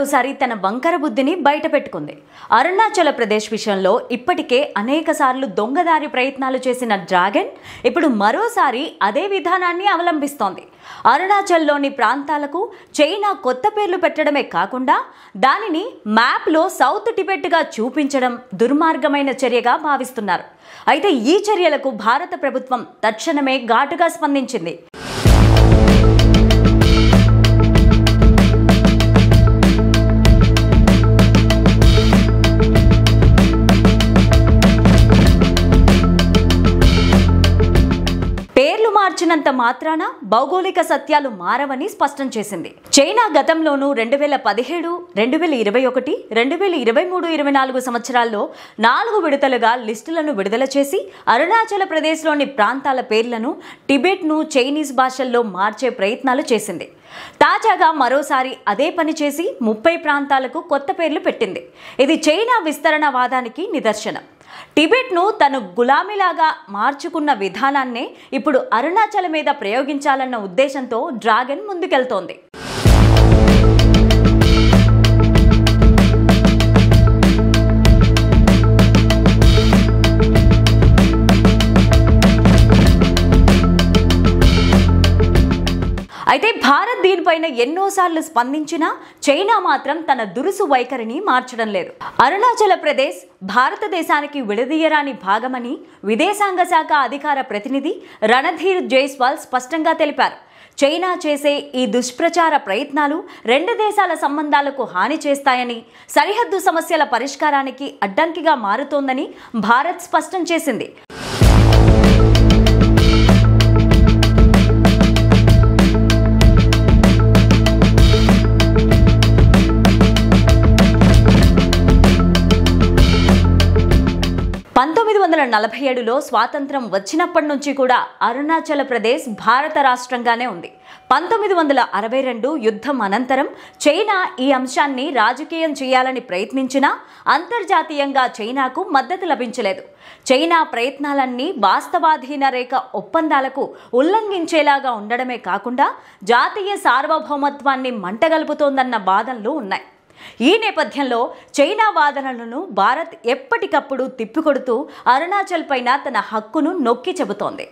మరోసారి తన వంకర బుద్ధిని బయటపెట్టుకుంది. అరుణాచల్ ప్రదేశ్ విషయంలో ఇప్పటికే అనేకసార్లు దొంగదారి ప్రయత్నాలు చేసిన డ్రాగన్ ఇప్పుడు మరోసారి అదే విధానాన్ని అవలంబిస్తోంది. అరుణాచల్లోని ప్రాంతాలకు చైనా కొత్త పేర్లు పెట్టడమే కాకుండా దానిని మ్యాప్లో సౌత్ టిబెట్గా చూపించడం దుర్మార్గమైన చర్యగా భావిస్తున్నారు. అయితే ఈ చర్యలకు భారత ప్రభుత్వం తక్షణమే ఘాటుగా స్పందించింది. పేర్లు మార్చినంత మాత్రాన భౌగోళిక సత్యాలు మారవని స్పష్టం చేసింది. చైనా గతంలోనూ 2017, 2021, 2023-24 సంవత్సరాల్లో 4 విడతలుగా లిస్టులను విడుదల చేసి అరుణాచల్ ప్రదేశ్లోని ప్రాంతాల పేర్లను టిబెట్ను చైనీస్ భాషల్లో మార్చే ప్రయత్నాలు చేసింది. తాజాగా మరోసారి అదే పని చేసి 30 ప్రాంతాలకు కొత్త పేర్లు పెట్టింది. ఇది చైనా విస్తరణ వాదానికి నిదర్శనం. టిబెట్ను తను గులామీలాగా మార్చుకున్న విధానాన్నే ఇప్పుడు అరుణాచల్ మీద ప్రయోగించాలన్న ఉద్దేశంతో డ్రాగన్ ముందుకెళ్తోంది. అయితే భారత్ దీనిపైన ఎన్నోసార్లు స్పందించినా చైనా మాత్రం తన దురుసు వైఖరిని మార్చడం లేదు. అరుణాచల్ ప్రదేశ్ భారతదేశానికి విడదీయరాని భాగమని విదేశాంగ శాఖ అధికార ప్రతినిధి రణధీర్ జైస్వాల్ స్పష్టంగా తెలిపారు. చైనా చేసే ఈ దుష్ప్రచార ప్రయత్నాలు 2 దేశాల సంబంధాలకు హాని చేస్తాయని, సరిహద్దు సమస్యల పరిష్కారానికి అడ్డంకిగా మారుతోందని భారత్ స్పష్టం చేసింది. స్వాతంత్రం వచ్చినప్పటి నుంచి కూడా అరుణాచల్ ప్రదేశ్ భారత రాష్ట్రంగానే ఉంది. 1962 యుద్ధం అనంతరం చైనా ఈ అంశాన్ని రాజకీయం చేయాలని ప్రయత్నించినా అంతర్జాతీయంగా చైనాకు మద్దతు లభించలేదు. చైనా ప్రయత్నాలన్నీ వాస్తవాధీన రేఖ ఒప్పందాలకు ఉల్లంఘించేలాగా ఉండడమే కాకుండా జాతీయ సార్వభౌమత్వాన్ని మంటగలుపుతోందన్న వాదనలు ఉన్నాయి. ఈ నేపథ్యంలో చైనా వాదనలను భారత్ ఎప్పటికప్పుడు తిప్పికొడుతూ అరుణాచల్ పైన తన హక్కును నొక్కి చెబుతోంది.